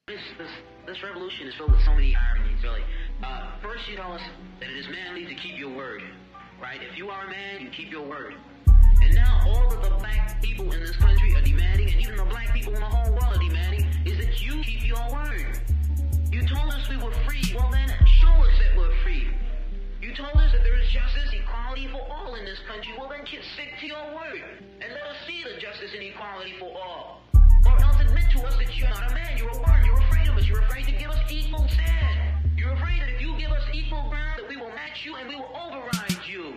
This revolution is filled with so many ironies, really. First, you tell us that it is manly to keep your word, right? If you are a man, you keep your word. And now all of the black people in this country are demanding, and even the black people in the whole world are demanding, is that you keep your word. You told us we were free. Well, then show us that we're free. You told us that there is justice, equality for all in this country. Well, then stick to your word and let us see the justice and equality for all. Or else admit to us that you're not a man, you're a worm, you're afraid of us, you're afraid to give us equal stand. You're afraid that if you give us equal ground, that we will match you and we will override you.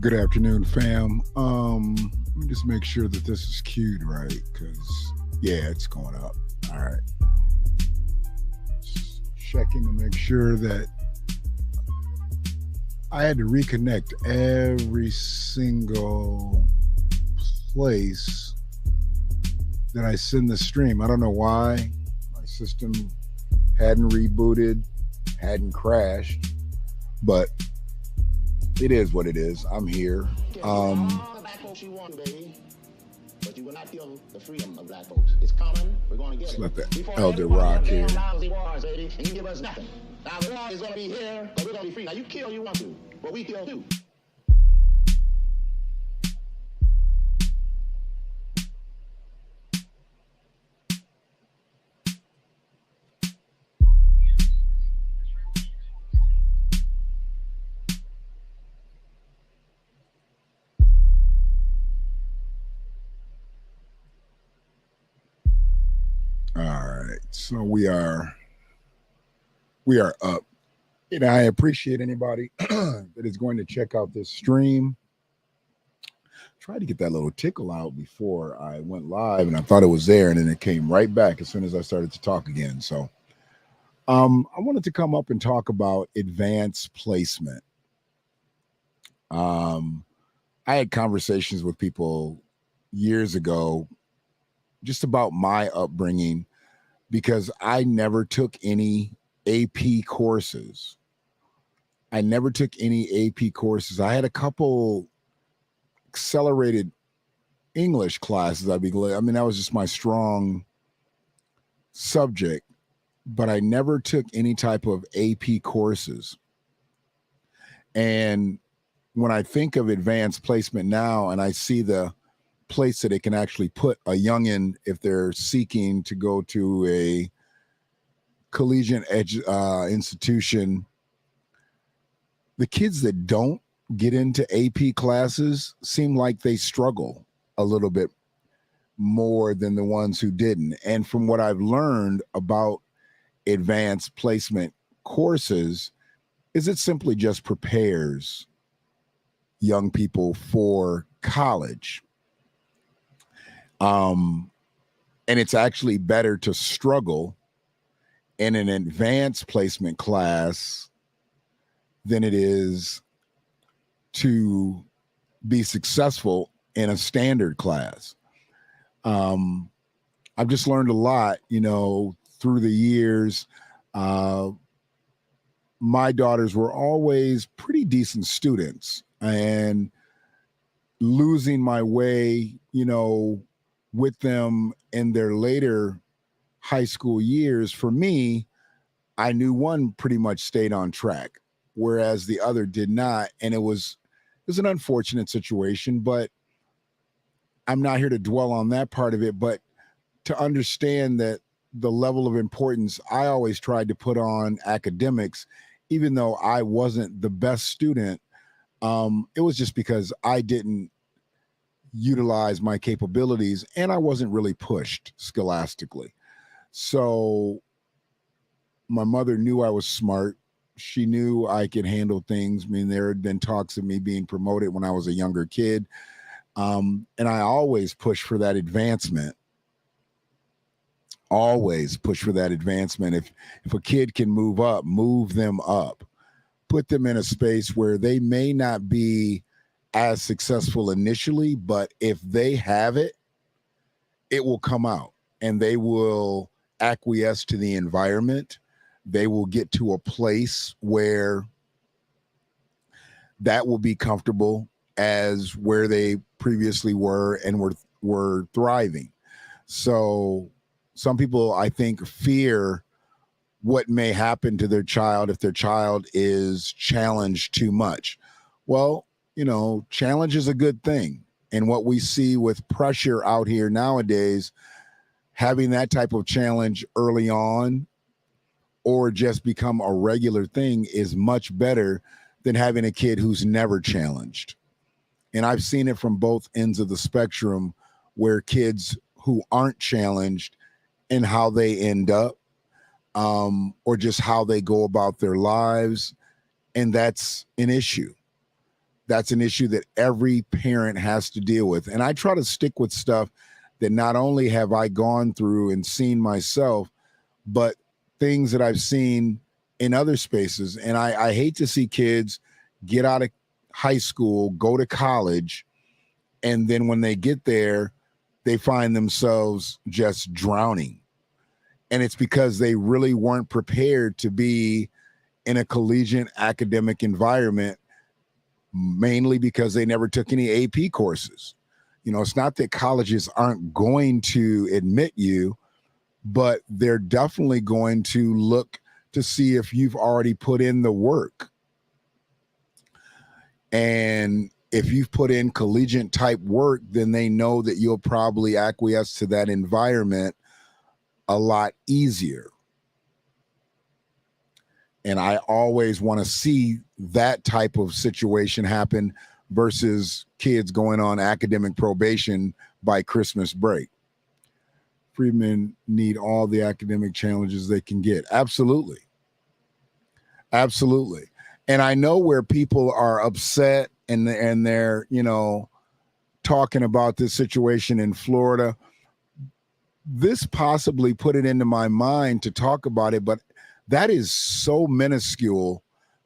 Good afternoon, fam. Let me just make sure that this is queued right, because yeah, it's going up. All right. Just checking to make sure that I had to reconnect every single place that I send the stream. I don't know why. My system hadn't rebooted, hadn't crashed, but it is what it is. I'm here. All the black folks you want, baby. But you will not feel the freedom of black folks. It's coming. We're going to get Let's let it. the Before elder everybody rock up there here. on lousy wars, baby, and you give us nothing. Now the war is going to be here, but we're going to be free. Now you kill you want to, but we kill too. All right. So we are up. And I appreciate anybody that is going to check out this stream. Tried to get that little tickle out before I went live, and I thought it was there, and then it came right back as soon as I started to talk again. So I wanted to come up and talk about advanced placement. I had conversations with people years ago just about my upbringing, because I never took any AP courses. I never took any AP courses. I had a couple accelerated English classes. I mean, that was just my strong subject, but I never took any type of AP courses. And when I think of advanced placement now and I see the place that it can actually put a youngin if they're seeking to go to a collegiate institution, the kids that don't get into AP classes seem like they struggle a little bit more than the ones who didn't. And from what I've learned about advanced placement courses is it simply just prepares young people for college. And it's actually better to struggle in an advanced placement class than it is to be successful in a standard class. I've just learned a lot, through the years. My daughters were always pretty decent students, and losing my way, with them in their later high school years, for me, I knew one pretty much stayed on track, whereas the other did not. And it was an unfortunate situation, but I'm not here to dwell on that part of it, but to understand that the level of importance I always tried to put on academics, even though I wasn't the best student, it was just because I didn't utilize my capabilities and I wasn't really pushed scholastically. So my mother knew I was smart. She knew I could handle things. I mean, there had been talks of me being promoted when I was a younger kid. And I always push for that advancement. Always push for that advancement. If a kid can move up, move them up. Put them in a space where they may not be as successful initially, but if they have it, it will come out and they will acquiesce to the environment. They will get to a place where that will be comfortable as where they previously were and were thriving. So some people, I think, fear what may happen to their child if their child is challenged too much. Well, challenge is a good thing. And what we see with pressure out here nowadays, having that type of challenge early on or just become a regular thing is much better than having a kid who's never challenged. And I've seen it from both ends of the spectrum where kids who aren't challenged and how they end up, or just how they go about their lives. And that's an issue. That's an issue that every parent has to deal with. And I try to stick with stuff that not only have I gone through and seen myself, but things that I've seen in other spaces. And I hate to see kids get out of high school, go to college, and then when they get there, they find themselves just drowning. And it's because they really weren't prepared to be in a collegiate academic environment, mainly because they never took any AP courses. It's not that colleges aren't going to admit you, but they're definitely going to look to see if you've already put in the work. And if you've put in collegiate type work, then they know that you'll probably acquiesce to that environment a lot easier. And I always want to see that type of situation happen versus kids going on academic probation by Christmas break. Freedmen need all the academic challenges they can get. Absolutely. Absolutely. And I know where people are upset and they're, talking about this situation in Florida. This possibly put it into my mind to talk about it, but that is so minuscule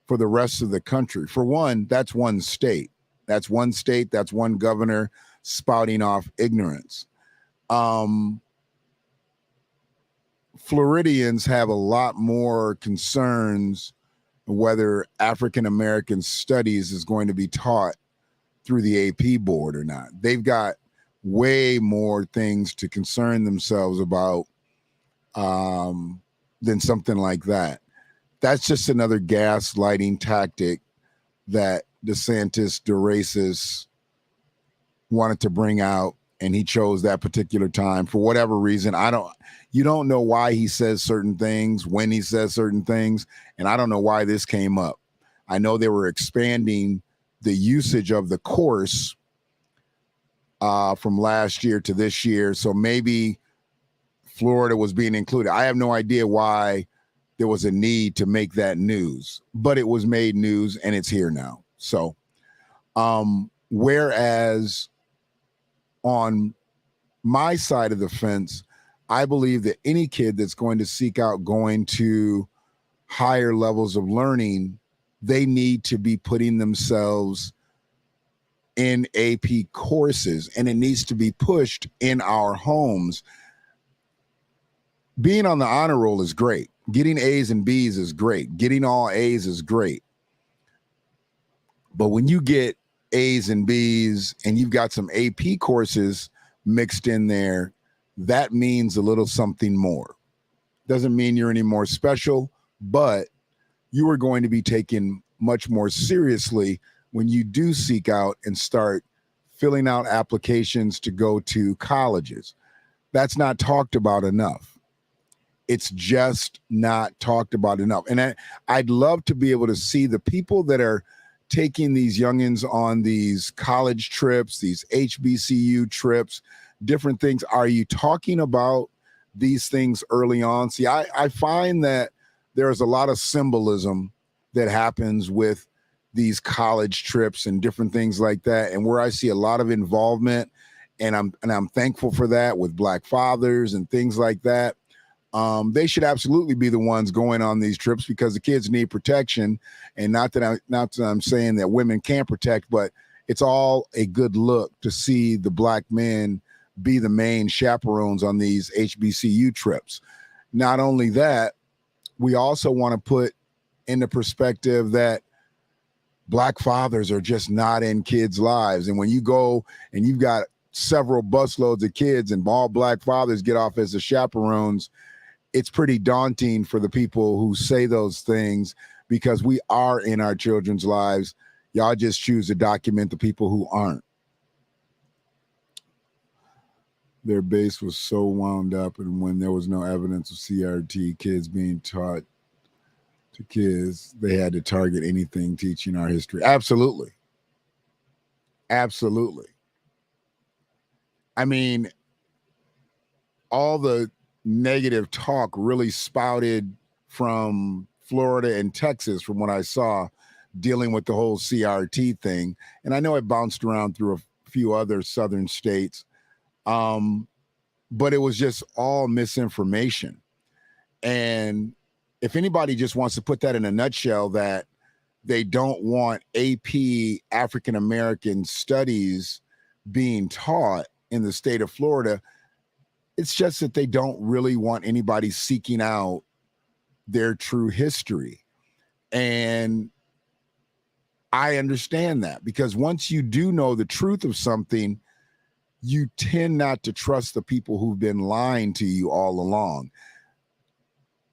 for the rest of the country. For one, that's one state. That's one state. That's one governor spouting off ignorance. Floridians have a lot more concerns whether African American studies is going to be taught through the AP board or not. They've got way more things to concern themselves about than something like that. That's just another gaslighting tactic that DeRacis wanted to bring out, and he chose that particular time for whatever reason. You don't know why he says certain things, when he says certain things, and I don't know why this came up. I know they were expanding the usage of the course from last year to this year, so maybe Florida was being included. I have no idea why there was a need to make that news, but it was made news and it's here now. So, whereas on my side of the fence, I believe that any kid that's going to seek out going to higher levels of learning, they need to be putting themselves in AP courses, and it needs to be pushed in our homes. Being on the honor roll is great. Getting A's and B's is great. Getting all A's is great. But when you get A's and B's and you've got some AP courses mixed in there, that means a little something more. Doesn't mean you're any more special, but you are going to be taken much more seriously when you do seek out and start filling out applications to go to colleges. That's not talked about enough. It's just not talked about enough. And I'd love to be able to see the people that are taking these youngins on these college trips, these HBCU trips, different things. Are you talking about these things early on? See, I find that there's a lot of symbolism that happens with these college trips and different things like that. And where I see a lot of involvement, and I'm thankful for that, with Black fathers and things like that. They should absolutely be the ones going on these trips, because the kids need protection. And not that I'm saying that women can't protect, but it's all a good look to see the Black men be the main chaperones on these HBCU trips. Not only that, we also want to put into perspective that Black fathers are just not in kids' lives. And when you go and you've got several busloads of kids and all Black fathers get off as the chaperones, it's pretty daunting for the people who say those things, because we are in our children's lives. Y'all just choose to document the people who aren't. Their base was so wound up, and when there was no evidence of CRT, kids being taught to kids, they had to target anything teaching our history. Absolutely. Absolutely. I mean, all the negative talk really spouted from Florida and Texas, from what I saw, dealing with the whole CRT thing. And I know it bounced around through a few other southern states, but it was just all misinformation. And if anybody just wants to put that in a nutshell, that they don't want AP African American studies being taught in the state of Florida, it's just that they don't really want anybody seeking out their true history. And I understand that, because once you do know the truth of something, you tend not to trust the people who've been lying to you all along.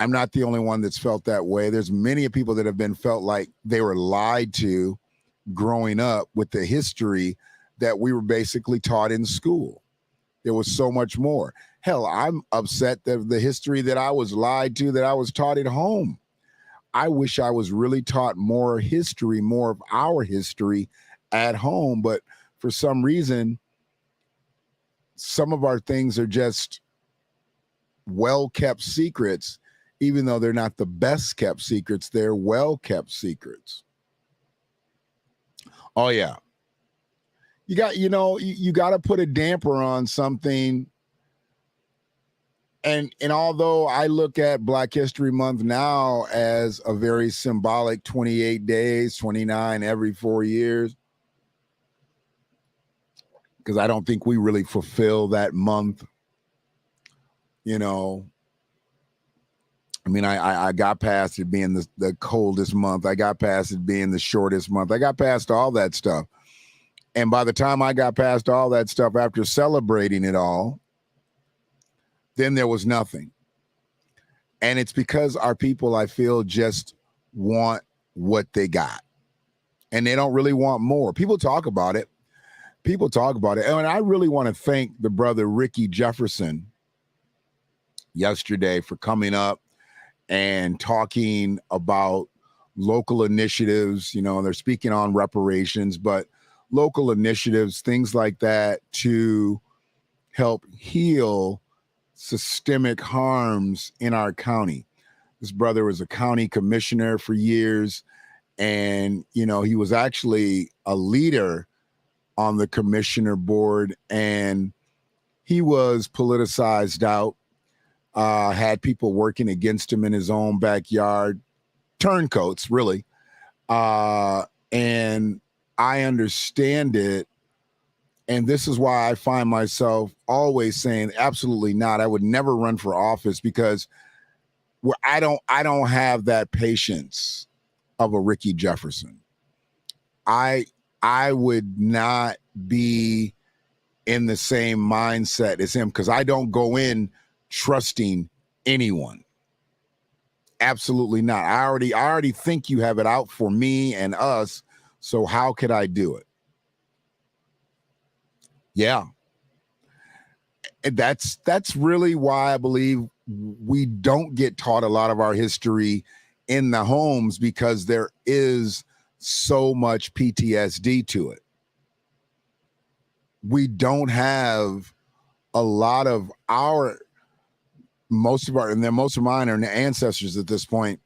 I'm not the only one that's felt that way. There's many people that have been felt like they were lied to growing up with the history that we were basically taught in school. There was so much more. Hell, I'm upset that the history that I was lied to, that I was taught at home. I wish I was really taught more history, more of our history at home. But for some reason, some of our things are just well-kept secrets, even though they're not the best-kept secrets. They're well-kept secrets. Oh, yeah. You got to put a damper on something. And although I look at Black History Month now as a very symbolic 28 days, 29 every 4 years, because I don't think we really fulfill that month. I mean, I got past it being the coldest month. I got past it being the shortest month. I got past all that stuff. And by the time I got past all that stuff, after celebrating it all, then there was nothing. And it's because our people, I feel, just want what they got. And they don't really want more. People talk about it. And I really want to thank the brother Ricky Jefferson yesterday for coming up and talking about local initiatives. You know, they're speaking on reparations, but local initiatives, things like that, to help heal systemic harms in our county. This brother was a county commissioner for years, and, you know, he was actually a leader on the commissioner board, and he was politicized out, had people working against him in his own backyard, turncoats, really. And I understand it. And this is why I find myself always saying, absolutely not. I would never run for office, because I don't have that patience of a Ricky Jefferson. I would not be in the same mindset as him, because I don't go in trusting anyone. Absolutely not. I already think you have it out for me and us. So how could I do it? Yeah. And that's really why I believe we don't get taught a lot of our history in the homes, because there is so much PTSD to it. We don't have a lot of most of mine are ancestors at this point,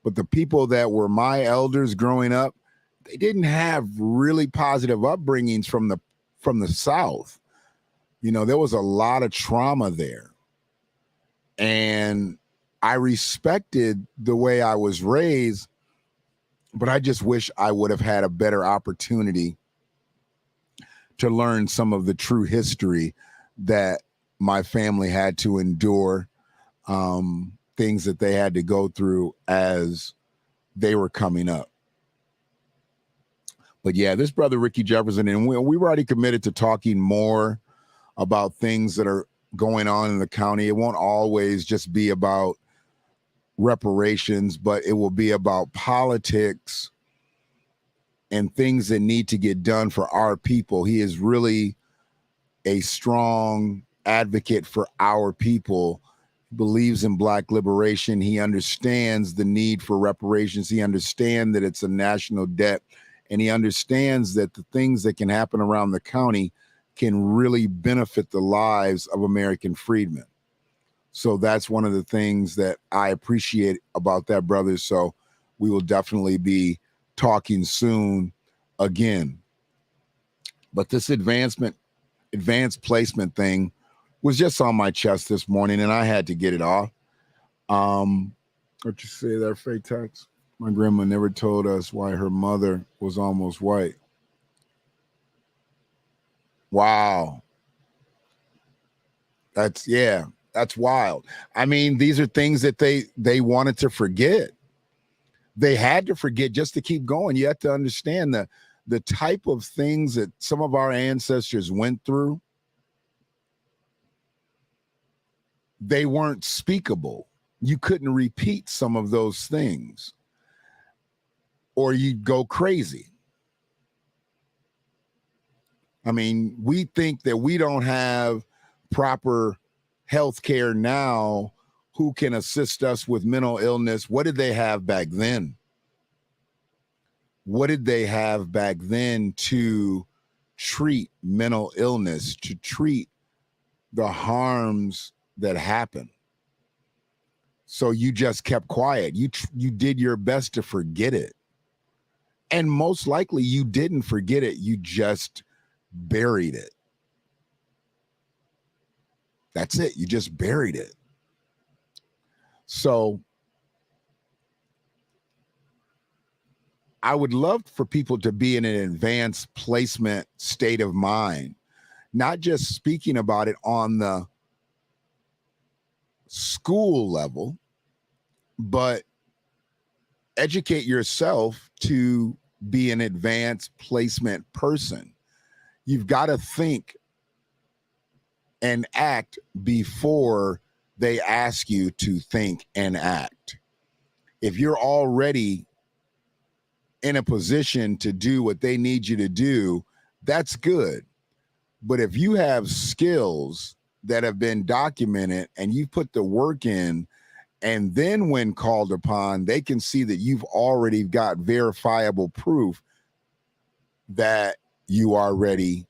but the people that were my elders growing up, they didn't have really positive upbringings from the South. You know, there was a lot of trauma there. And I respected the way I was raised, but I just wish I would have had a better opportunity to learn some of the true history that my family had to endure, things that they had to go through as they were coming up. But yeah, this brother Ricky Jefferson, and we were already committed to talking more about things that are going on in the county. It won't always just be about reparations, but it will be about politics and things that need to get done for our people. He is really a strong advocate for our people, believes in Black liberation. He understands the need for reparations. He understands that it's a national debt, and he understands that the things that can happen around the county can really benefit the lives of American freedmen. So that's one of the things that I appreciate about that, brother. So we will definitely be talking soon again. But this advanced placement thing was just on my chest this morning, and I had to get it off. What you say there, fake text? My grandma never told us why her mother was almost white. Wow. That's wild. I mean, these are things that they wanted to forget. They had to forget just to keep going. You have to understand the type of things that some of our ancestors went through. They weren't speakable. You couldn't repeat some of those things, or you'd go crazy. I mean, we think that we don't have proper health care now. Who can assist us with mental illness? What did they have back then? What did they have back then to treat mental illness, to treat the harms that happen? So you just kept quiet. You did your best to forget it. And most likely you didn't forget it. You just buried it. That's it. You just buried it. So I would love for people to be in an advanced placement state of mind, not just speaking about it on the school level, but educate yourself to be an advanced placement person. You've got to think and act before they ask you to think and act. If you're already in a position to do what they need you to do, that's good. But if you have skills that have been documented and you put the work in, and then when called upon, they can see that you've already got verifiable proof that you are ready,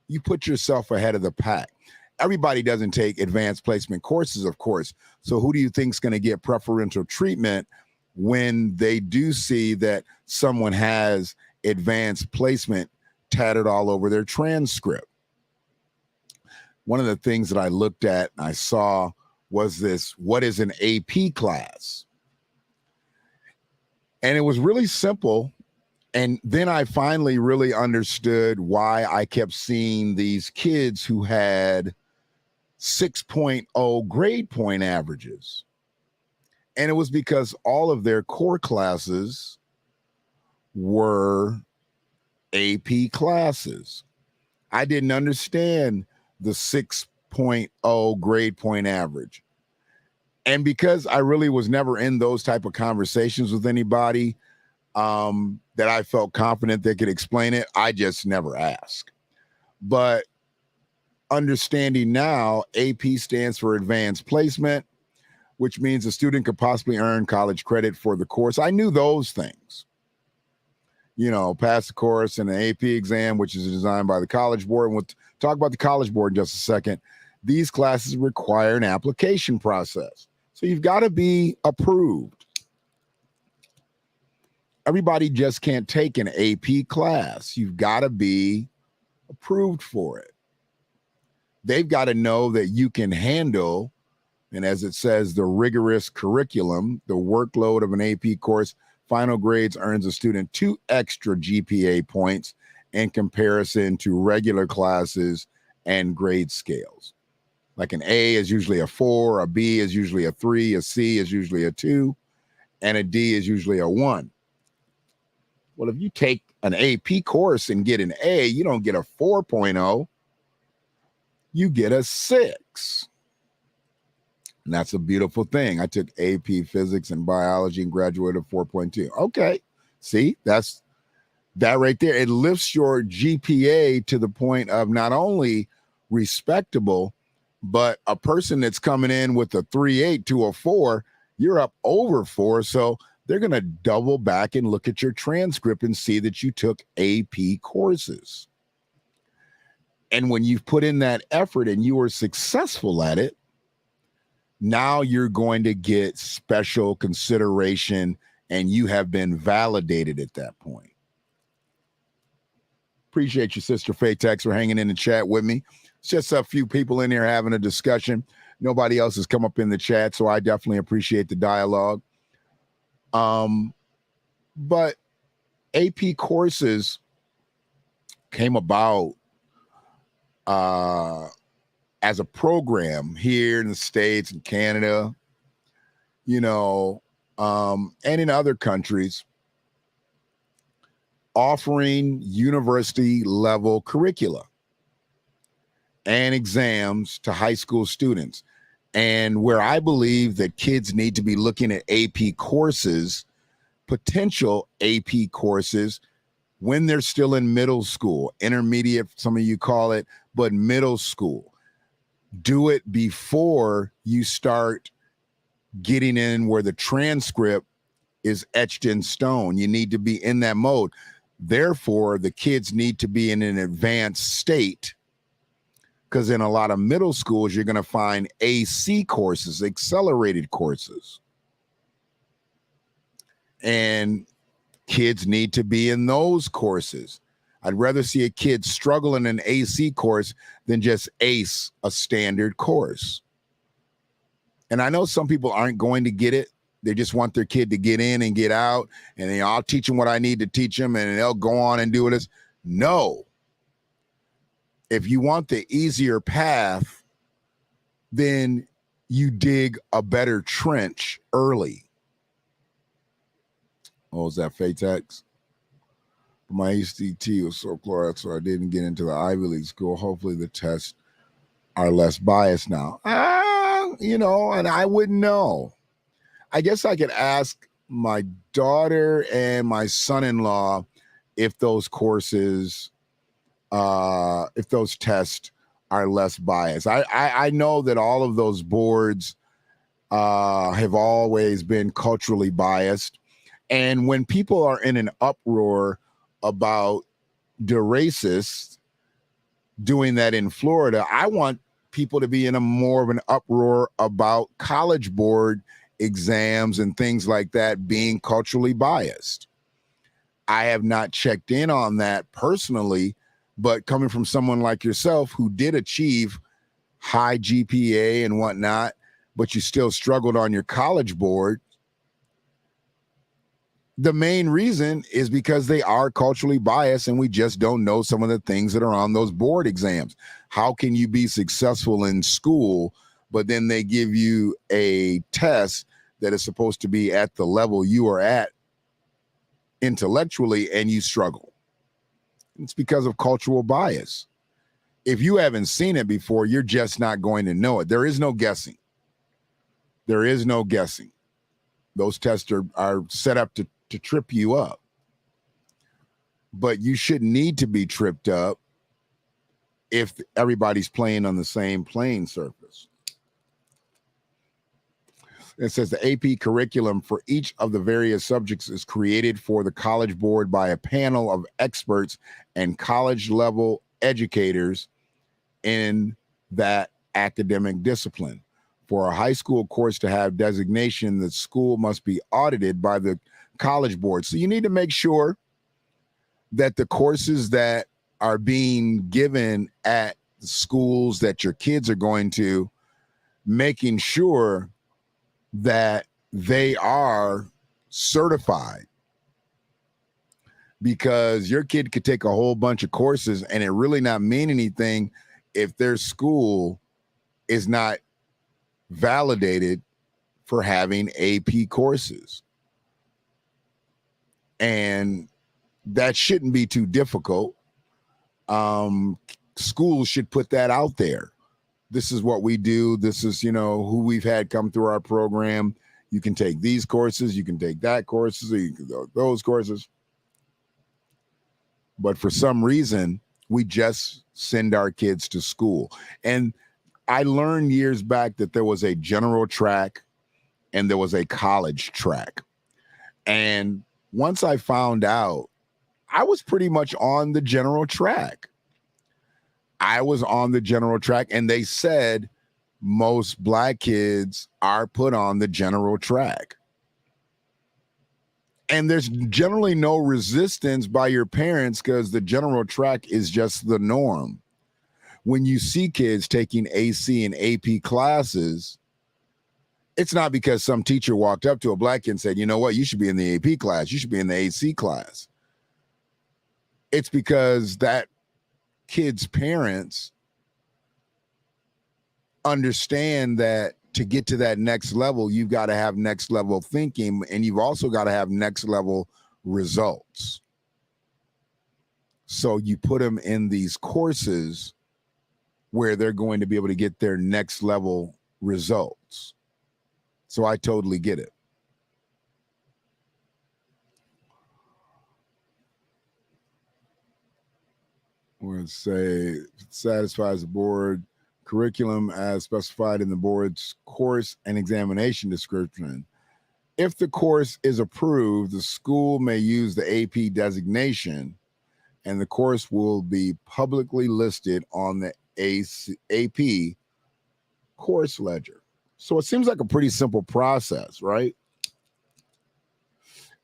you put yourself ahead of the pack. Everybody doesn't take advanced placement courses, of course. So who do you think is going to get preferential treatment when they do see that someone has advanced placement tattered all over their transcript? One of the things that I looked at and I saw was this, what is an AP class? And it was really simple. And then I finally really understood why I kept seeing these kids who had 6.0 grade point averages. And it was because all of their core classes were AP classes. I didn't understand the 6.0 grade point average. And because I really was never in those type of conversations with anybody that I felt confident they could explain it, I just never asked. But understanding now, AP stands for Advanced Placement, which means a student could possibly earn college credit for the course. I knew those things. You know, pass the course and an AP exam, which is designed by the College Board. And we'll talk about the College Board in just a second. These classes require an application process. So you've got to be approved. Everybody just can't take an AP class. You've got to be approved for it. They've got to know that you can handle, and as it says, the rigorous curriculum, the workload of an AP course. Final grades earns a student 2 extra GPA points in comparison to regular classes and grade scales. Like an A is usually a 4, a B is usually a 3, a C is usually a 2, and a D is usually a 1. Well, if you take an AP course and get an A, you don't get a 4.0, you get a 6. And that's a beautiful thing. I took AP physics and biology and graduated 4.2. Okay, see, that's that right there. It lifts your GPA to the point of not only respectable, but a person that's coming in with a 3.8 to a 4, you're up over 4. So they're going to double back and look at your transcript and see that you took AP courses. And when you've put in that effort and you were successful at it, now you're going to get special consideration and you have been validated at that point. Appreciate you, Sister Fatex, for hanging in the chat with me. It's just a few people in here having a discussion. Nobody else has come up in the chat, so I definitely appreciate the dialogue. But AP courses came about as a program here in the States and Canada, you know, and in other countries, offering university level curricula and exams to high school students. And where I believe that kids need to be looking at AP courses, potential AP courses, when they're still in middle school, intermediate, some of you call it, but middle school. Do it before you start getting in where the transcript is etched in stone. You need to be in that mode. Therefore, the kids need to be in an advanced state, because in a lot of middle schools, you're going to find AC courses, accelerated courses. And kids need to be in those courses. I'd rather see a kid struggle in an AC course than just ace a standard course. And I know some people aren't going to get it. They just want their kid to get in and get out, and I'll teach them what I need to teach them, and they'll go on and do it. No. If you want the easier path, then you dig a better trench early. Oh, is that Fatex? My ACT was so close, so I didn't get into the Ivy League school. Hopefully the tests are less biased now. and I wouldn't know. I guess I could ask my daughter and my son-in-law if those courses, if those tests are less biased. I know that all of those boards have always been culturally biased. And when people are in an uproar about the racists doing that in Florida, I want people to be in a more of an uproar about College Board exams and things like that being culturally biased. I have not checked in on that personally, but coming from someone like yourself who did achieve high GPA and whatnot, but you still struggled on your College Board, the main reason is because they are culturally biased and we just don't know some of the things that are on those board exams. How can you be successful in school, but then they give you a test that is supposed to be at the level you are at intellectually and you struggle? It's because of cultural bias. If you haven't seen it before, you're just not going to know it. There is no guessing. There is no guessing. Those tests are set up to trip you up. But you shouldn't need to be tripped up if everybody's playing on the same playing surface. It says the AP curriculum for each of the various subjects is created for the College Board by a panel of experts and college-level educators in that academic discipline. For a high school course to have designation, the school must be audited by the College Board. So you need to make sure that the courses that are being given at the schools that your kids are going to, making sure that they are certified, because your kid could take a whole bunch of courses and it really not mean anything if their school is not validated for having AP courses. And that shouldn't be too difficult. Schools should put that out there. This is what we do. This is, who we've had come through our program. You can take these courses, you can take that courses, or you can go those courses. But for some reason, we just send our kids to school. And I learned years back that there was a general track and there was a college track. And once I found out, I was pretty much on the general track. I was on the general track, and they said most Black kids are put on the general track. And there's generally no resistance by your parents because the general track is just the norm. When you see kids taking AC and AP classes, it's not because some teacher walked up to a Black kid and said, you know what, you should be in the AP class, you should be in the AC class. It's because that kid's parents understand that to get to that next level, you've got to have next level thinking, and you've also got to have next level results. So you put them in these courses where they're going to be able to get their next level results. So I totally get it. We're going to say satisfies the board curriculum as specified in the board's course and examination description. If the course is approved, the school may use the AP designation, and the course will be publicly listed on the AP course ledger. So it seems like a pretty simple process, right?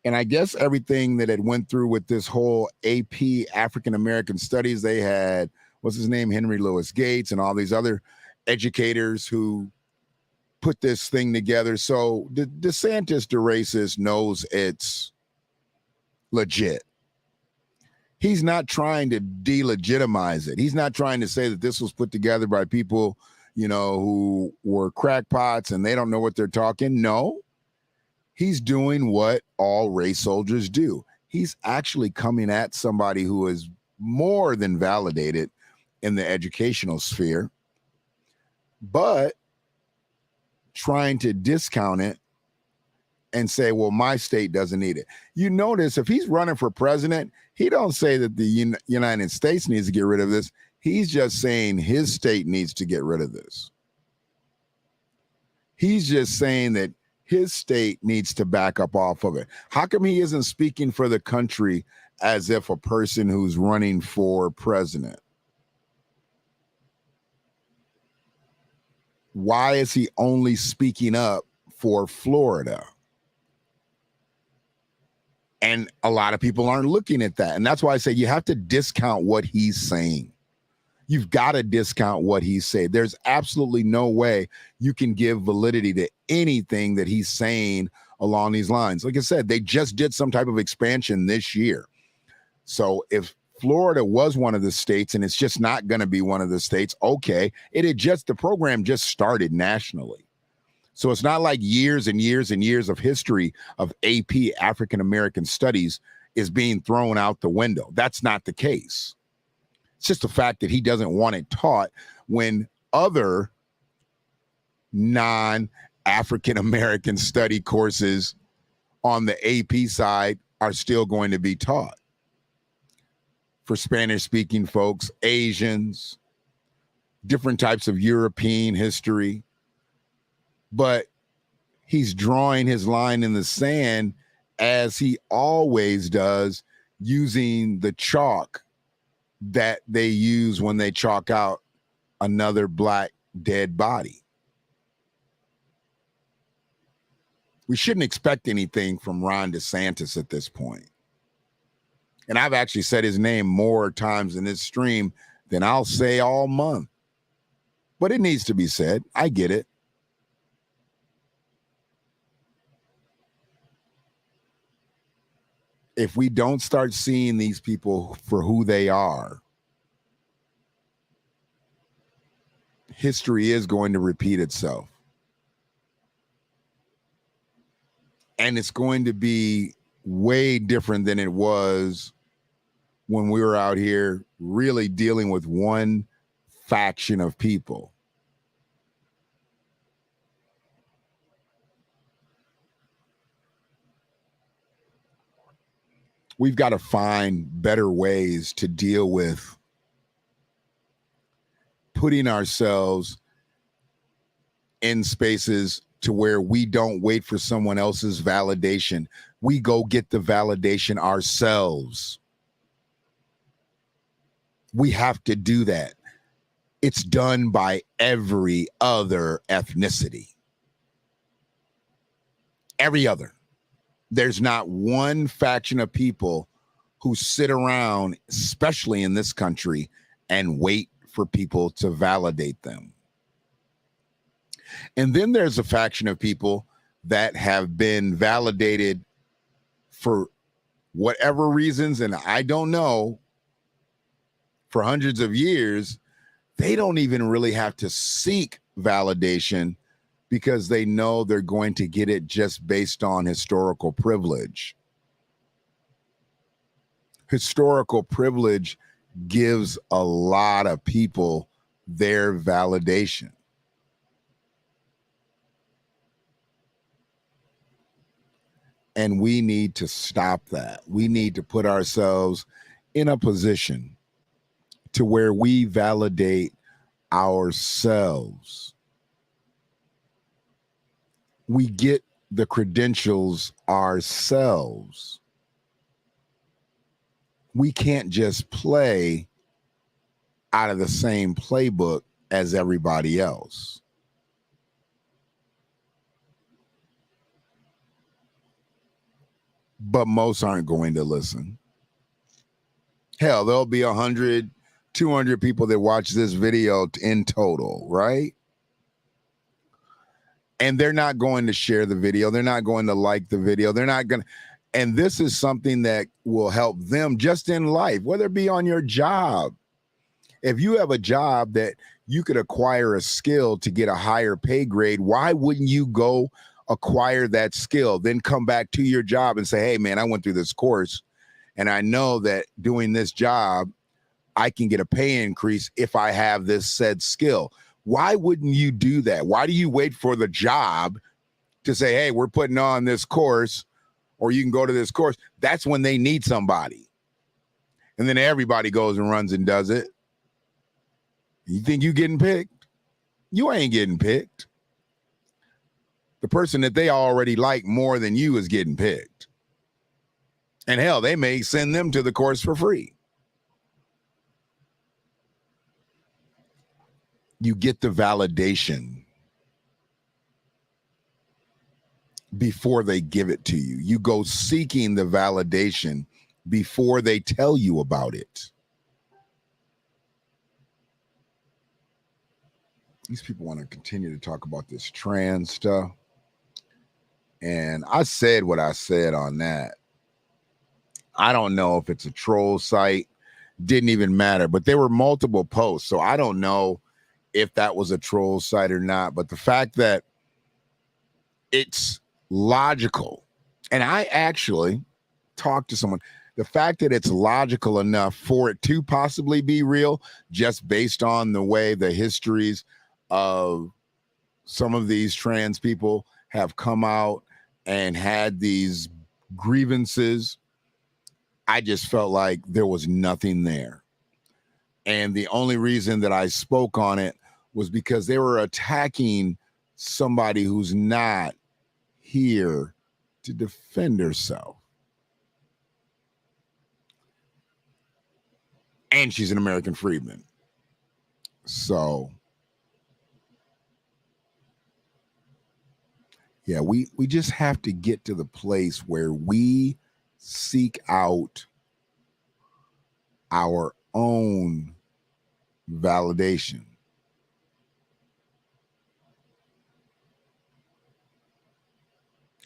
And I guess everything that had went through with this whole AP African American Studies, they had, what's his name, Henry Louis Gates and all these other educators who put this thing together. So DeSantis, the racist, knows it's legit. He's not trying to delegitimize it. He's not trying to say that this was put together by people, who were crackpots and they don't know what they're talking. No. He's doing what all race soldiers do. He's actually coming at somebody who is more than validated in the educational sphere. But trying to discount it and say, well, my state doesn't need it. You notice if he's running for president, he don't say that the United States needs to get rid of this. He's just saying his state needs to get rid of this. He's just saying that his state needs to back up off of it. How come he isn't speaking for the country as if a person who's running for president? Why is he only speaking up for Florida? And a lot of people aren't looking at that. And that's why I say you have to discount what he's saying. You've got to discount what he's saying. There's absolutely no way you can give validity to anything that he's saying along these lines. Like I said, they just did some type of expansion this year. So if Florida was one of the states and it's just not going to be one of the states, okay, the program just started nationally. So it's not like years and years and years of history of AP African American studies is being thrown out the window. That's not the case. It's just the fact that he doesn't want it taught when other non-African American study courses on the AP side are still going to be taught. For Spanish-speaking folks, Asians, different types of European history. But he's drawing his line in the sand as he always does, using the chalk that they use when they chalk out another black dead body. We shouldn't expect anything from Ron DeSantis at this point. And I've actually said his name more times in this stream than I'll say all month. But it needs to be said. I get it. If we don't start seeing these people for who they are, history is going to repeat itself. And it's going to be way different than it was when we were out here really dealing with one faction of people. We've got to find better ways to deal with putting ourselves in spaces to where we don't wait for someone else's validation. We go get the validation ourselves. We have to do that. It's done by every other ethnicity. Every other. There's not one faction of people who sit around, especially in this country, and wait for people to validate them. And then there's a faction of people that have been validated for whatever reasons, and I don't know, for hundreds of years. They don't even really have to seek validation because they know they're going to get it just based on historical privilege. Historical privilege gives a lot of people their validation. And we need to stop that. We need to put ourselves in a position to where we validate ourselves. We get the credentials ourselves. We can't just play out of the same playbook as everybody else. But most aren't going to listen. Hell, there'll be 100, 200 people that watch this video in total, right? And they're not going to share the video. They're not going to like the video. They're not going to. And this is something that will help them just in life, whether it be on your job. If you have a job that you could acquire a skill to get a higher pay grade, why wouldn't you go acquire that skill, then come back to your job and say, hey, man, I went through this course and I know that doing this job, I can get a pay increase if I have this said skill. Why wouldn't you do that? Why do you wait for the job to say, hey, we're putting on this course, or you can go to this course? That's when they need somebody. And then everybody goes and runs and does it. You think you getting picked? You ain't getting picked. The person that they already like more than you is getting picked. And hell, they may send them to the course for free. You get the validation before they give it to you. You go seeking the validation before they tell you about it. These people want to continue to talk about this trans stuff. And I said what I said on that. I don't know if it's a troll site. Didn't even matter. But there were multiple posts. So I don't know if that was a troll site or not. But the fact that it's logical. And I actually talked to someone. The fact that it's logical enough for it to possibly be real, just based on the way the histories of some of these trans people have come out and had these grievances, I just felt like there was nothing there. And the only reason that I spoke on it was because they were attacking somebody who's not here to defend herself. And she's an American freedman. So, yeah, we just have to get to the place where we seek out our own validation.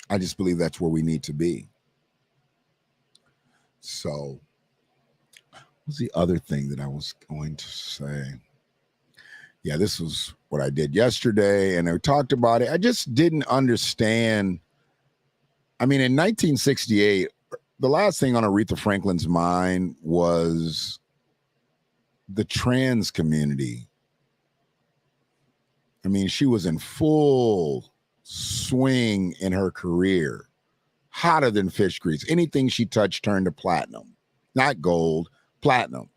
I just believe that's where we need to be. So, what's the other thing that I was going to say? Yeah, this was what I did yesterday, and I talked about it. I just didn't understand. I mean, in 1968, the last thing on Aretha Franklin's mind was the trans community. I mean, she was in full swing in her career, hotter than fish grease. Anything she touched turned to platinum, not gold, platinum.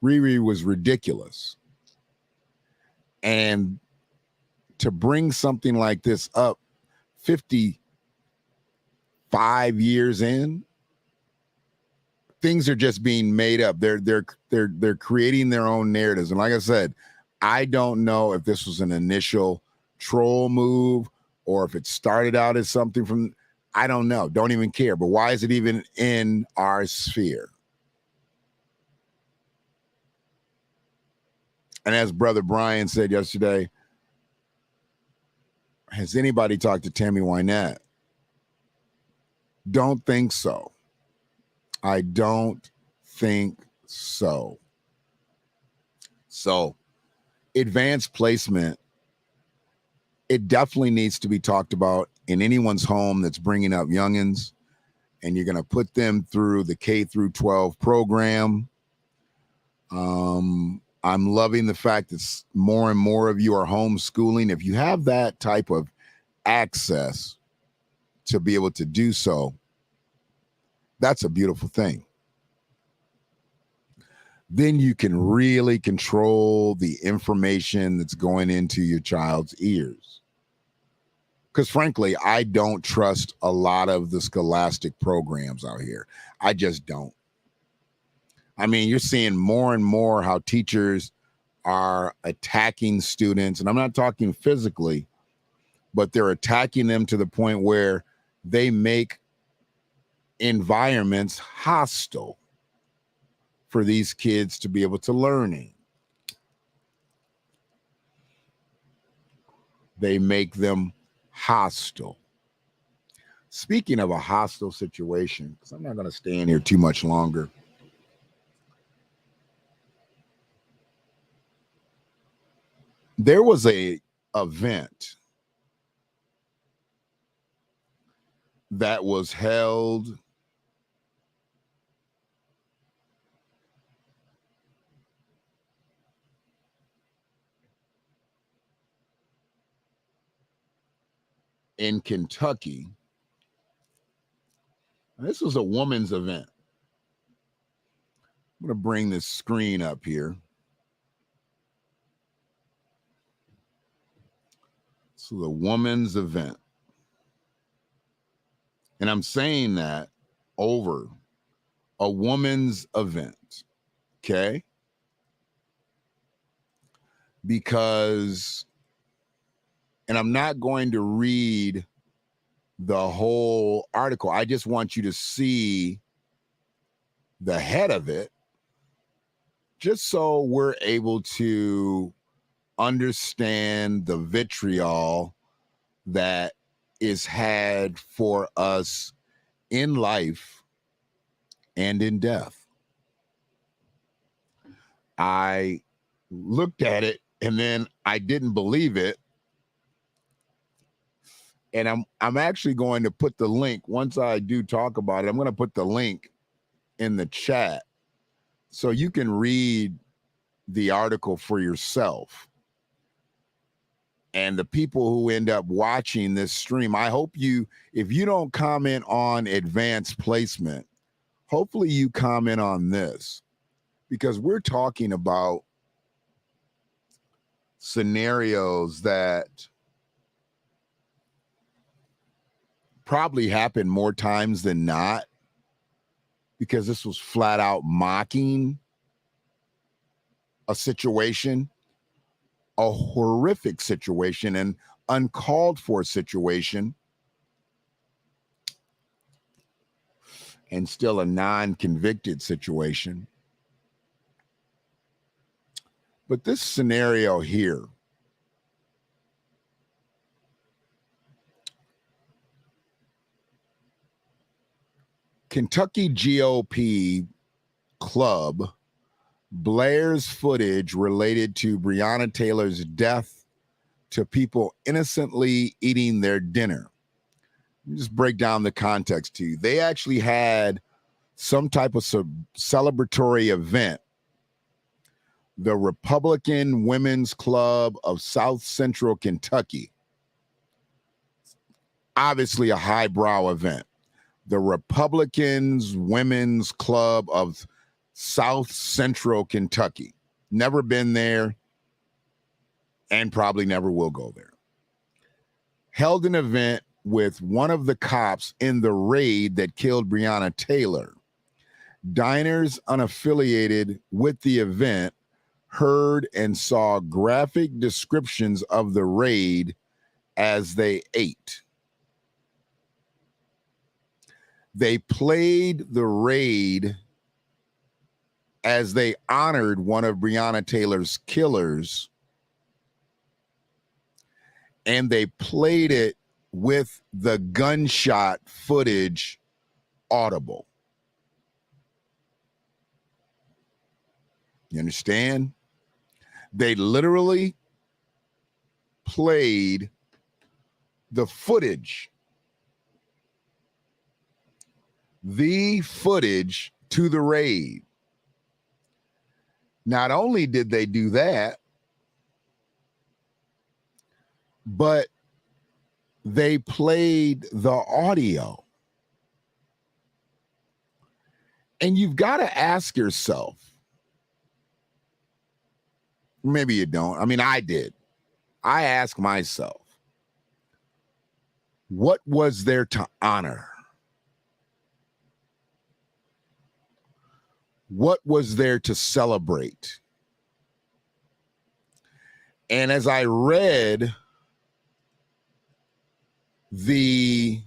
Riri was ridiculous. And to bring something like this up 55 years in, things are just being made up. They're creating their own narratives. And like I said, I don't know if this was an initial troll move or if it started out as something from, I don't know. Don't even care. But why is it even in our sphere? And as Brother Brian said yesterday, has anybody talked to Tammy Wynette? Don't think so. I don't think so. So, advanced placement, it definitely needs to be talked about in anyone's home that's bringing up youngins, and you're going to put them through the K through 12 program. I'm loving the fact that more and more of you are homeschooling. If you have that type of access to be able to do so, that's a beautiful thing. Then you can really control the information that's going into your child's ears. Because frankly, I don't trust a lot of the scholastic programs out here. I just don't. I mean, you're seeing more and more how teachers are attacking students. And I'm not talking physically, but they're attacking them to the point where they make environments hostile for these kids to be able to learn in. They make them hostile. Speaking of a hostile situation, because I'm not going to stay in here too much longer. There was a event that was held in Kentucky. This was a woman's event. I'm going to bring this screen up here. So the woman's event. And I'm saying that over a woman's event. Okay? Because, and I'm not going to read the whole article. I just want you to see the head of it, just so we're able to understand the vitriol that is had for us in life and in death. I looked at it and then I didn't believe it. And I'm actually going to put the link, once I do talk about it, I'm going to put the link in the chat so you can read the article for yourself. And the people who end up watching this stream, I hope you, if you don't comment on advanced placement, hopefully you comment on this, because we're talking about scenarios that probably happen more times than not, because this was flat out mocking a situation, a horrific situation, an uncalled for situation, and still a non-convicted situation. But this scenario here, Kentucky GOP club blares footage related to Breonna Taylor's death to people innocently eating their dinner. Let me just break down the context to you. They actually had some type of celebratory event. The Republican Women's Club of South Central Kentucky. Obviously a highbrow event. The Republicans Women's Club of South Central Kentucky. Never been there and probably never will go there. Held an event with one of the cops in the raid that killed Breonna Taylor. Diners unaffiliated with the event heard and saw graphic descriptions of the raid as they ate. They played the raid as they honored one of Breonna Taylor's killers, and they played it with the gunshot footage audible. You understand? They literally played the footage, to the raid. Not only did they do that, but they played the audio. And you've got to ask yourself, maybe you don't. I mean, I did. I asked myself, what was there to honor? What was there to celebrate? And as I read the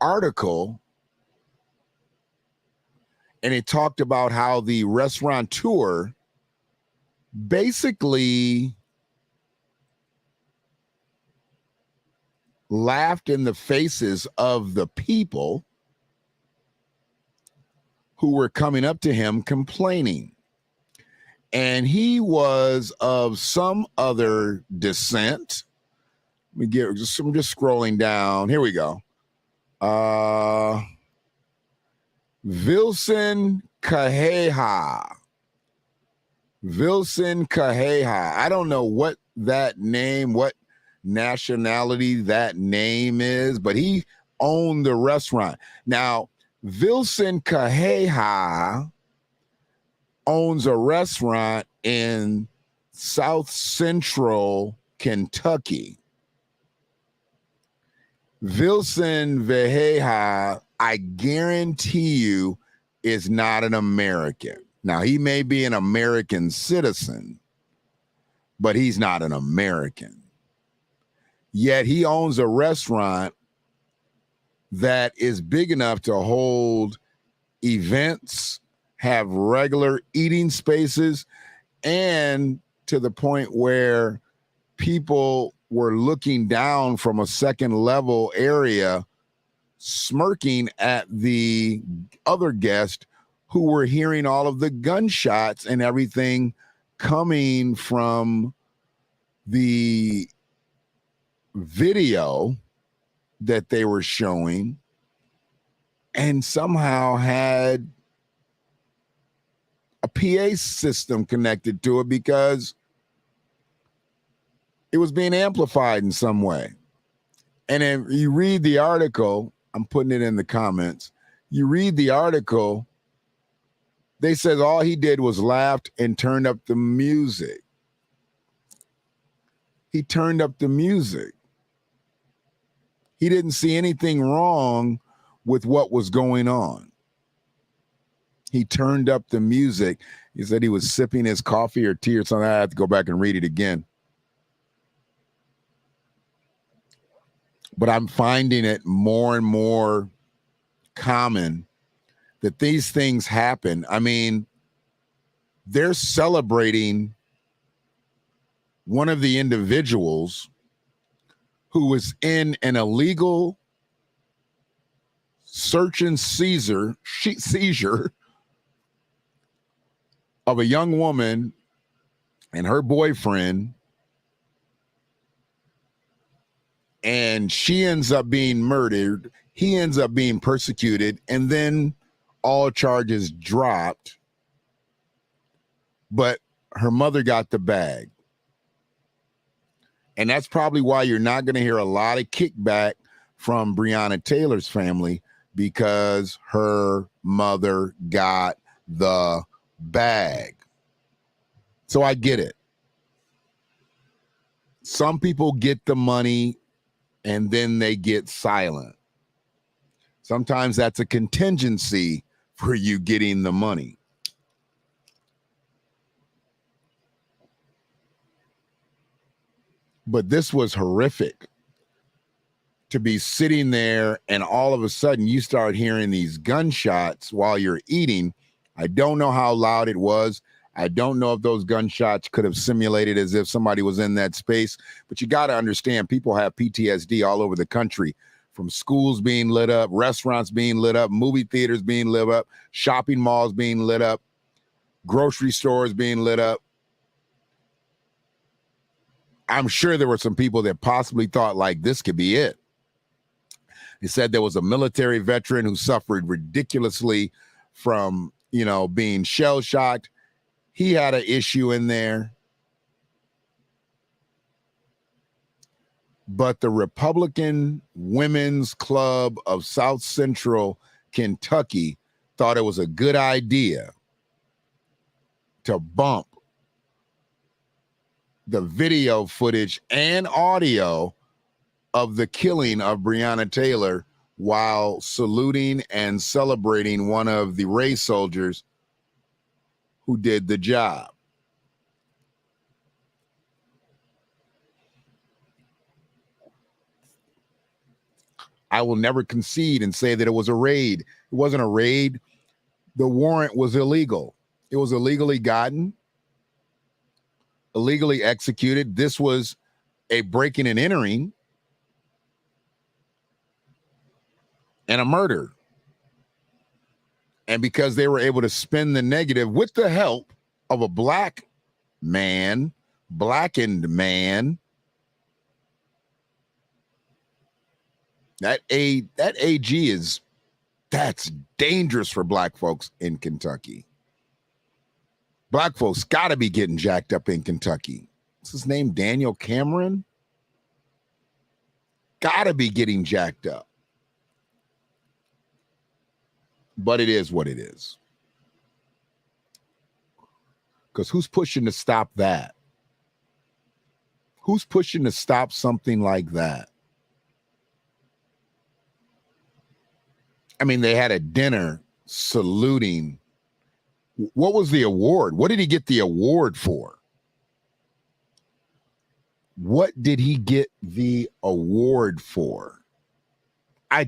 article, and it talked about how the restaurateur basically laughed in the faces of the people who were coming up to him complaining. And he was of some other descent. I'm just scrolling down. Here we go. Vilson Kaheha. I don't know what that name, what nationality that name is, but he owned the restaurant. Now, Vilson Kaheha owns a restaurant in South Central Kentucky. Vilson Kaheha, I guarantee you, is not an American. Now, he may be an American citizen, but he's not an American. Yet he owns a restaurant that is big enough to hold events, have regular eating spaces, and to the point where people were looking down from a second level area, smirking at the other guest who were hearing all of the gunshots and everything coming from the video that they were showing, and somehow had a PA system connected to it because it was being amplified in some way. And if you read the article, I'm putting it in the comments, you read the article, they said all he did was laughed and turned up the music. He turned up the music. He didn't see anything wrong with what was going on. He turned up the music. He said he was sipping his coffee or tea or something. I have to go back and read it again. But I'm finding it more and more common that these things happen. I mean, they're celebrating one of the individuals who was in an illegal search and seizure of a young woman and her boyfriend, and she ends up being murdered. He ends up being persecuted, and then all charges dropped, but her mother got the bag. And that's probably why you're not going to hear a lot of kickback from Breonna Taylor's family, because her mother got the bag. So I get it. Some people get the money and then they get silent. Sometimes that's a contingency for you getting the money. But this was horrific, to be sitting there and all of a sudden you start hearing these gunshots while you're eating. I don't know how loud it was. I don't know if those gunshots could have simulated as if somebody was in that space. But you got to understand, people have PTSD all over the country, from schools being lit up, restaurants being lit up, movie theaters being lit up, shopping malls being lit up, grocery stores being lit up. I'm sure there were some people that possibly thought like this could be it. He said there was a military veteran who suffered ridiculously from, being shell-shocked. He had an issue in there. But the Republican Women's Club of South Central Kentucky thought it was a good idea to bump the video footage and audio of the killing of Breonna Taylor while saluting and celebrating one of the race soldiers who did the job. I will never concede and say that it was a raid. It wasn't a raid. The warrant was illegal. It was illegally gotten, illegally executed. This was a breaking and entering and a murder. And because they were able to spin the negative with the help of a black man, blackened man, that AG that's dangerous for black folks in Kentucky. Black folks got to be getting jacked up in Kentucky. What's his name? Daniel Cameron? gotta be getting jacked up. But it is what it is. Because who's pushing to stop that? Who's pushing to stop something like that? I mean, they had a dinner saluting. What was the award? What did he get the award for? What did he get the award for? I'm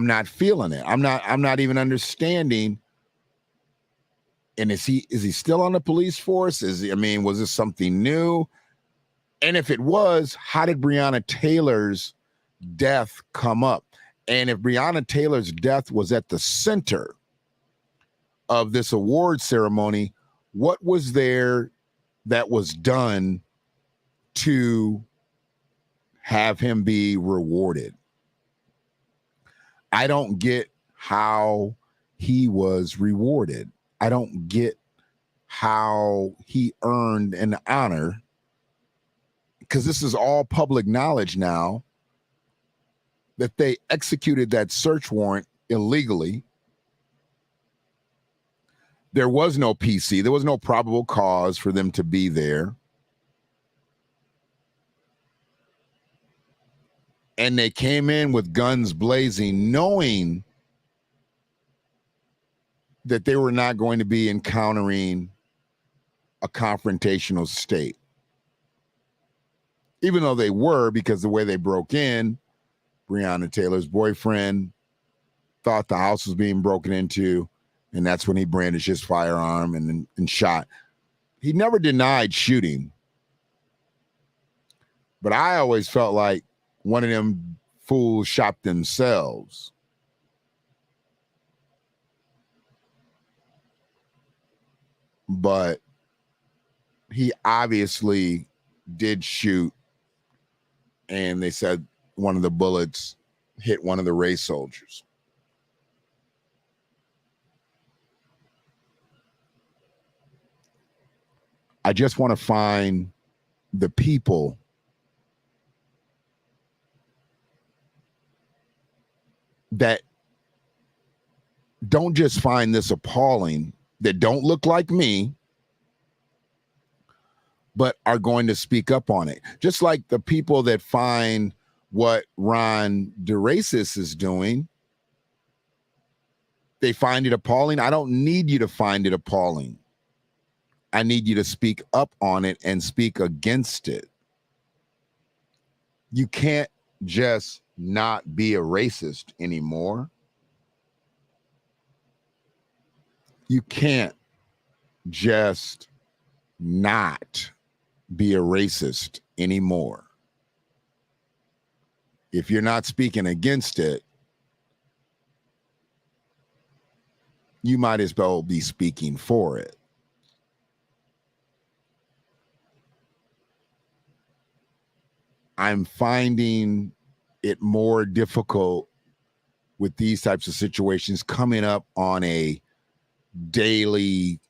not feeling it. I'm not even understanding. And is he still on the police force? Was this something new? And if it was, how did Breonna Taylor's death come up? And if Breonna Taylor's death was at the center of this award ceremony, what was there that was done to have him be rewarded? I don't get how he was rewarded. I don't get how he earned an honor, because this is all public knowledge now that they executed that search warrant illegally. There was no PC. There was no probable cause for them to be there. And they came in with guns blazing, knowing that they were not going to be encountering a confrontational state. Even though they were, because the way they broke in, Breonna Taylor's boyfriend thought the house was being broken into, and that's when he brandished his firearm and shot. He never denied shooting. But I always felt like one of them fools shot themselves. But he obviously did shoot, and they said one of the bullets hit one of the race soldiers. I just want to find the people that don't just find this appalling, that don't look like me, but are going to speak up on it. Just like the people that find what Ron DeRosa is doing, they find it appalling. I don't need you to find it appalling. I need you to speak up on it and speak against it. You can't just not be a racist anymore. You can't just not be a racist anymore. If you're not speaking against it, you might as well be speaking for it. I'm finding it more difficult with these types of situations coming up on a daily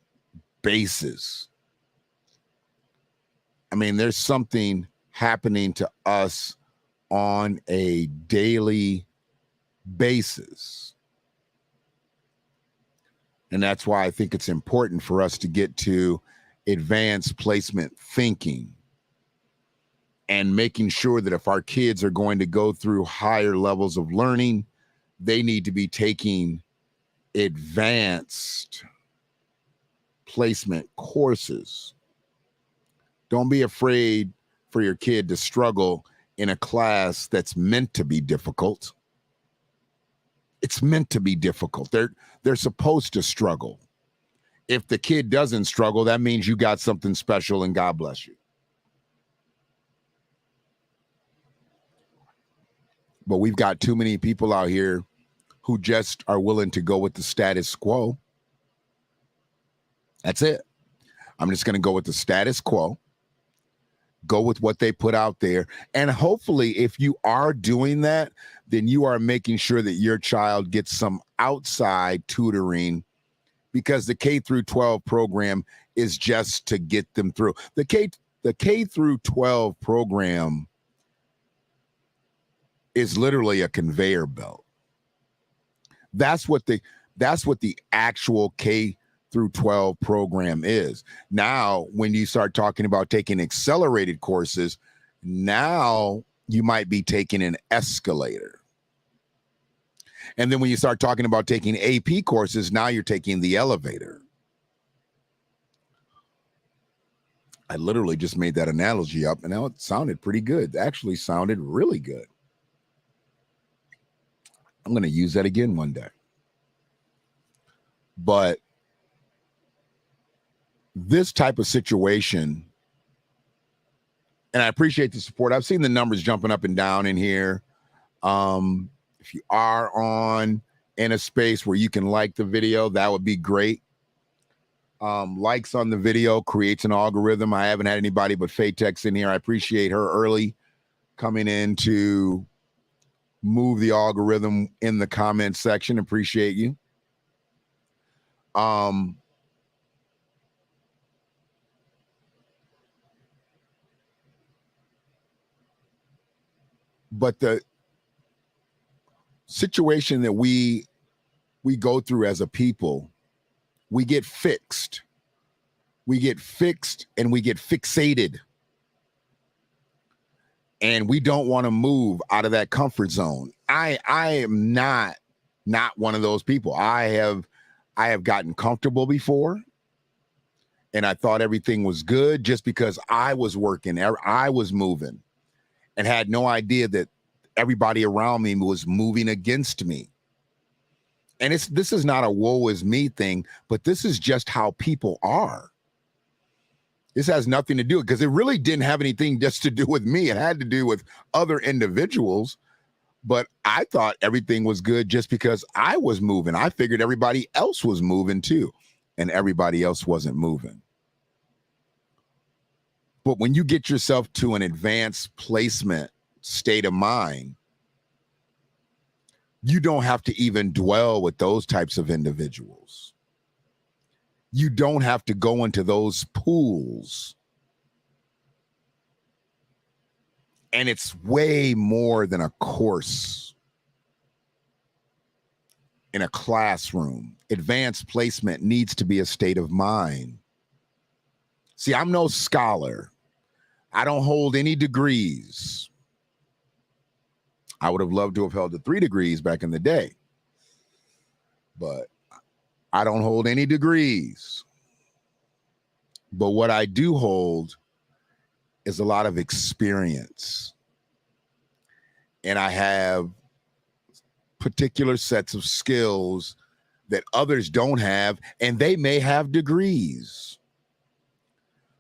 basis. I mean, there's something happening to us on a daily basis. And that's why I think it's important for us to get to advanced placement thinking and making sure that if our kids are going to go through higher levels of learning, they need to be taking advanced placement courses. Don't be afraid for your kid to struggle in a class that's meant to be difficult. It's meant to be difficult. They're supposed to struggle. If the kid doesn't struggle, that means you got something special and God bless you. But we've got too many people out here who just are willing to go with the status quo. That's it. I'm just going to go with the status quo. Go with what they put out there. And hopefully, if you are doing that, then you are making sure that your child gets some outside tutoring, because the K through 12 program is just to get them through. The K through 12 program is literally a conveyor belt. That's what the actual K through 12 program is. Now, when you start talking about taking accelerated courses, now you might be taking an escalator. And then when you start talking about taking AP courses, now you're taking the elevator. I literally just made that analogy up, and now it sounded pretty good. It actually sounded really good. I'm going to use that again one day. But this type of situation, and I appreciate the support. I've seen the numbers jumping up and down in here. If you are on in a space where you can like the video, that would be great. Likes on the video creates an algorithm. I haven't had anybody but Fatex in here. I appreciate her early coming in to move the algorithm in the comment section. Appreciate you. But the situation that we go through as a people, we get fixed. We get fixed and we get fixated. And we don't want to move out of that comfort zone. I am not one of those people. I have gotten comfortable before, and I thought everything was good just because I was working, I was moving, and had no idea that everybody around me was moving against me. And this is not a woe is me thing, but this is just how people are. This has nothing to do, because it really didn't have anything just to do with me. It had to do with other individuals. But I thought everything was good just because I was moving. I figured everybody else was moving too, and everybody else wasn't moving. But when you get yourself to an advanced placement state of mind, you don't have to even dwell with those types of individuals. You don't have to go into those pools. And it's way more than a course in a classroom. Advanced placement needs to be a state of mind. See, I'm no scholar. I don't hold any degrees. I would have loved to have held the 3 degrees back in the day, but I don't hold any degrees. But what I do hold is a lot of experience. And I have particular sets of skills that others don't have, and they may have degrees.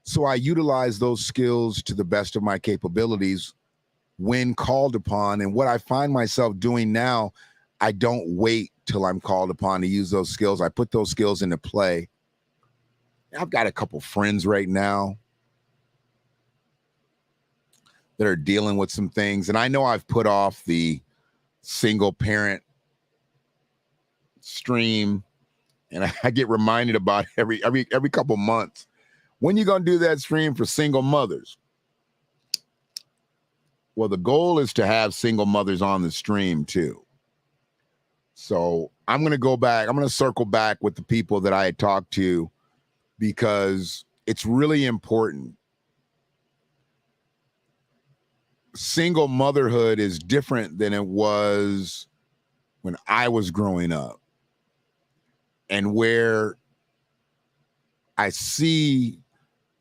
So I utilize those skills to the best of my capabilities when called upon. And what I find myself doing now, I don't wait till I'm called upon to use those skills. I put those skills into play. I've got a couple friends right now that are dealing with some things. And I know I've put off the single parent stream, and I get reminded about every couple months. When you going to do that stream for single mothers? Well, the goal is to have single mothers on the stream too. So I'm going to go back. I'm going to circle back with the people that I had talked to, because it's really important. Single motherhood is different than it was when I was growing up, and where I see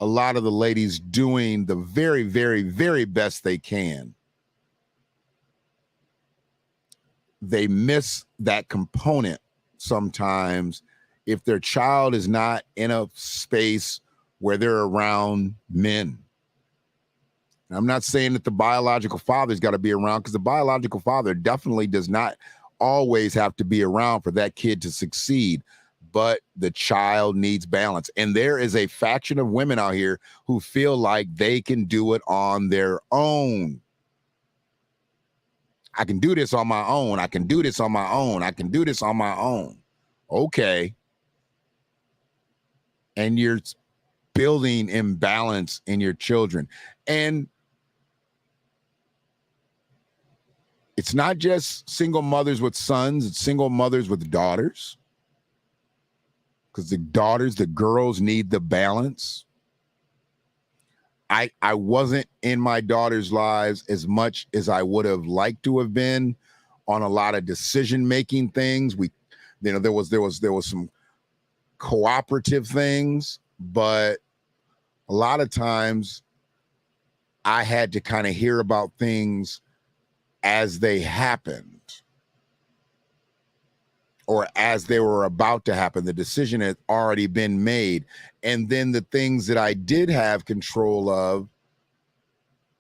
a lot of the ladies doing the very, very, very best they can. They miss that component sometimes if their child is not in a space where they're around men. And I'm not saying that the biological father's got to be around, because the biological father definitely does not always have to be around for that kid to succeed. But the child needs balance. And there is a faction of women out here who feel like they can do it on their own. I can do this on my own. I can do this on my own. I can do this on my own. Okay. And you're building imbalance in your children. And It's not just single mothers with sons, it's single mothers with daughters. Because the girls need the balance. I wasn't in my daughters' lives as much as I would have liked to have been on a lot of decision-making things. There was some cooperative things, but a lot of times I had to kind of hear about things as they happened or as they were about to happen. The decision had already been made. And then the things that I did have control of,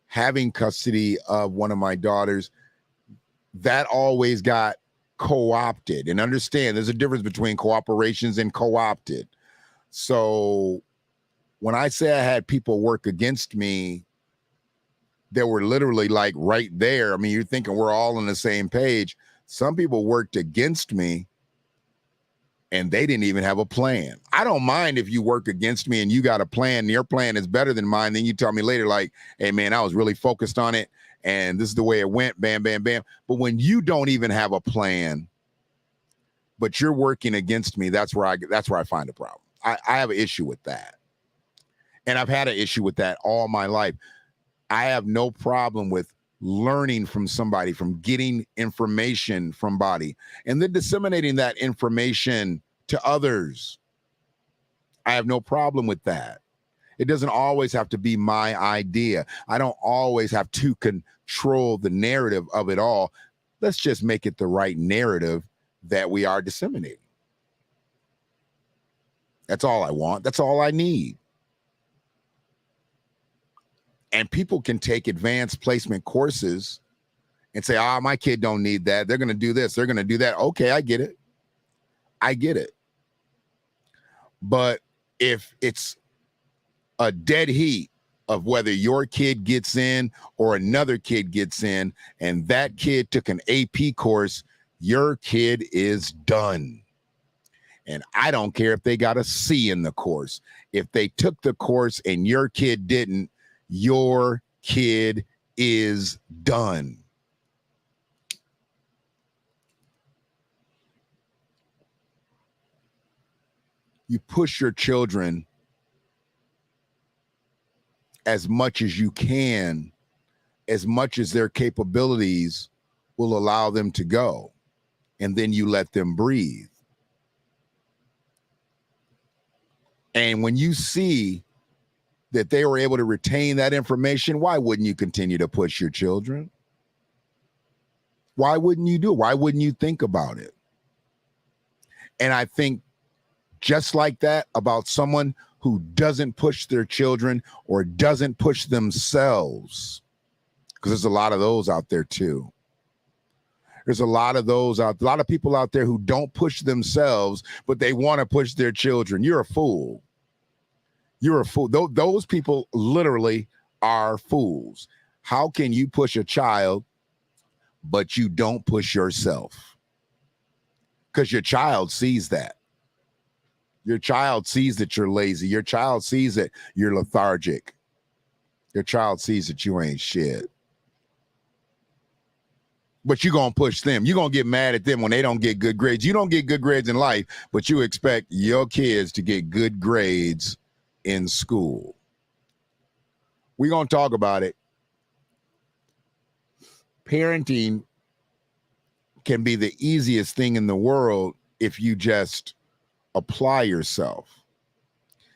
having custody of one of my daughters, that always got co-opted. And understand, there's a difference between cooperations and co-opted. So when I say I had people work against me, they were literally like right there. I mean, you're thinking we're all on the same page. Some people worked against me and they didn't even have a plan. I don't mind if you work against me and you got a plan, and your plan is better than mine. Then you tell me later, like, hey man, I was really focused on it and this is the way it went, bam, bam, bam. But when you don't even have a plan, but you're working against me, that's where I find a problem. I have an issue with that. And I've had an issue with that all my life. I have no problem with learning from somebody, from getting information from body, and then disseminating that information to others. I have no problem with that. It doesn't always have to be my idea. I don't always have to control the narrative of it all. Let's just make it the right narrative that we are disseminating. That's all I want. That's all I need. And people can take advanced placement courses and say, my kid don't need that. They're going to do this. They're going to do that. Okay, I get it. I get it. But if it's a dead heat of whether your kid gets in or another kid gets in, and that kid took an AP course, your kid is done. And I don't care if they got a C in the course. If they took the course and your kid didn't, your kid is done. You push your children as much as you can, as much as their capabilities will allow them to go, and then you let them breathe. And when you see that they were able to retain that information, why wouldn't you continue to push your children? Why wouldn't you do it? Why wouldn't you think about it? And I think just like that about someone who doesn't push their children or doesn't push themselves, because there's a lot of those out there too. There's a lot of people out there who don't push themselves, but they want to push their children. You're a fool. You're a fool. Those people literally are fools. How can you push a child, but you don't push yourself? Because your child sees that. Your child sees that you're lazy. Your child sees that you're lethargic. Your child sees that you ain't shit. But you're going to push them. You're going to get mad at them when they don't get good grades. You don't get good grades in life, but you expect your kids to get good grades in school. We're going to talk about it. Parenting can be the easiest thing in the world if you just apply yourself.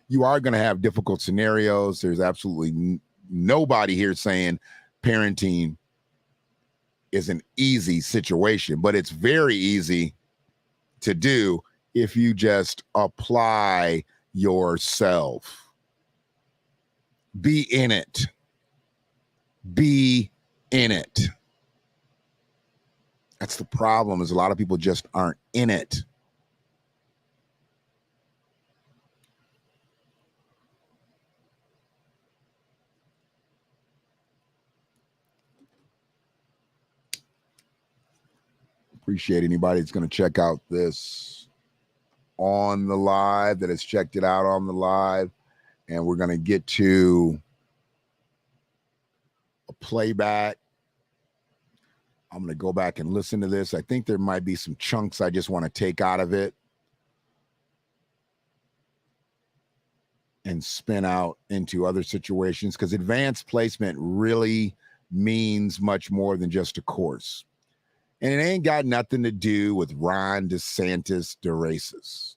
You are going to have difficult scenarios. There's absolutely nobody here saying parenting is an easy situation, but it's very easy to do if you just apply yourself. Be in it. Be in it. That's the problem, is a lot of people just aren't in it. Appreciate anybody that's going to check out this on the live, that has checked it out on the live. And we're going to get to a playback. I'm going to go back and listen to this. I think there might be some chunks I just want to take out of it and spin out into other situations, because advanced placement really means much more than just a course. And it ain't got nothing to do with Ron DeSantis DeRacis.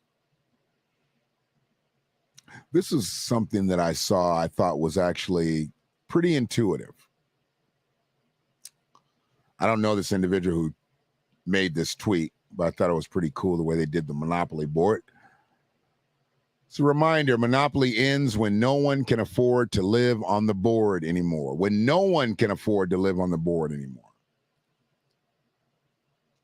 This is something that I saw I thought was actually pretty intuitive. I don't know this individual who made this tweet, but I thought it was pretty cool the way they did the Monopoly board. It's a reminder, Monopoly ends when no one can afford to live on the board anymore. When no one can afford to live on the board anymore.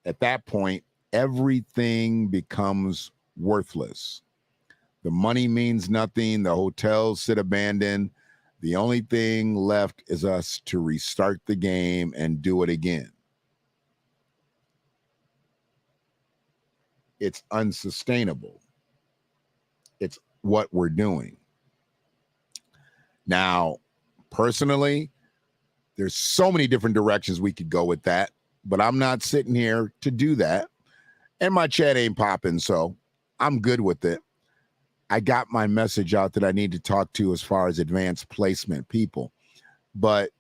At that point, everything becomes worthless. The money means nothing. The hotels sit abandoned. The only thing left is us to restart the game and do it again. It's unsustainable. It's what we're doing. Now, personally, there's so many different directions we could go with that, but I'm not sitting here to do that. And my chat ain't popping, so I'm good with it. I got my message out that I need to talk to as far as advanced placement people. But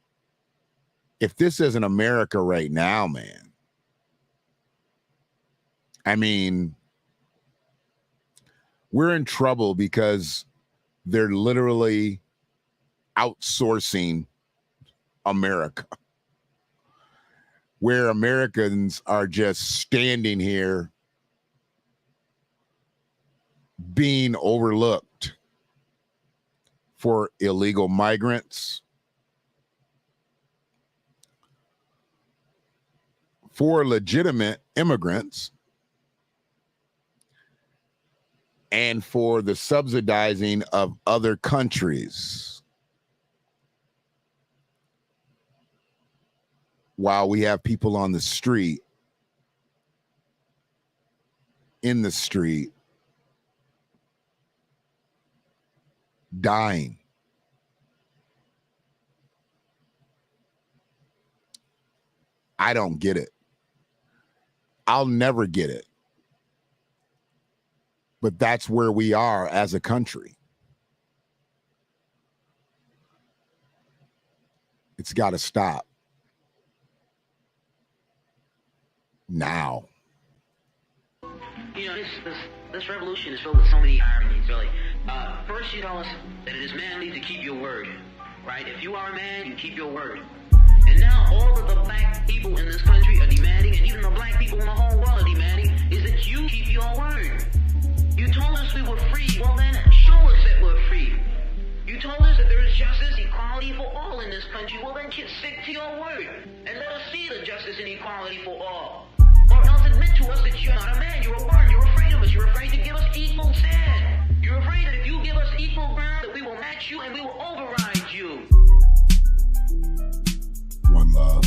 if this isn't America right now, man, I mean, we're in trouble because they're literally outsourcing America, where Americans are just standing here being overlooked for illegal migrants, for legitimate immigrants, and for the subsidizing of other countries. While we have people on the street, in the street, dying. I don't get it. I'll never get it. But that's where we are as a country. It's got to stop. Now. You know, this revolution is filled with so many ironies, really. First, you tell us that it is manly to keep your word, right? If you are a man, you keep your word. And now all of the black people in this country are demanding, and even the black people in the whole world are demanding, is that you keep your word. You told us we were free. Well, then show us that we're free. You told us that there is justice, equality for all in this country. Well, then stick to your word and let us see the justice and equality for all. Or else admit to us that you're not a man. You're a worm. You're afraid of us. You're afraid to give us equal stand. You're afraid that if you give us equal ground, that we will match you and we will override you. One love.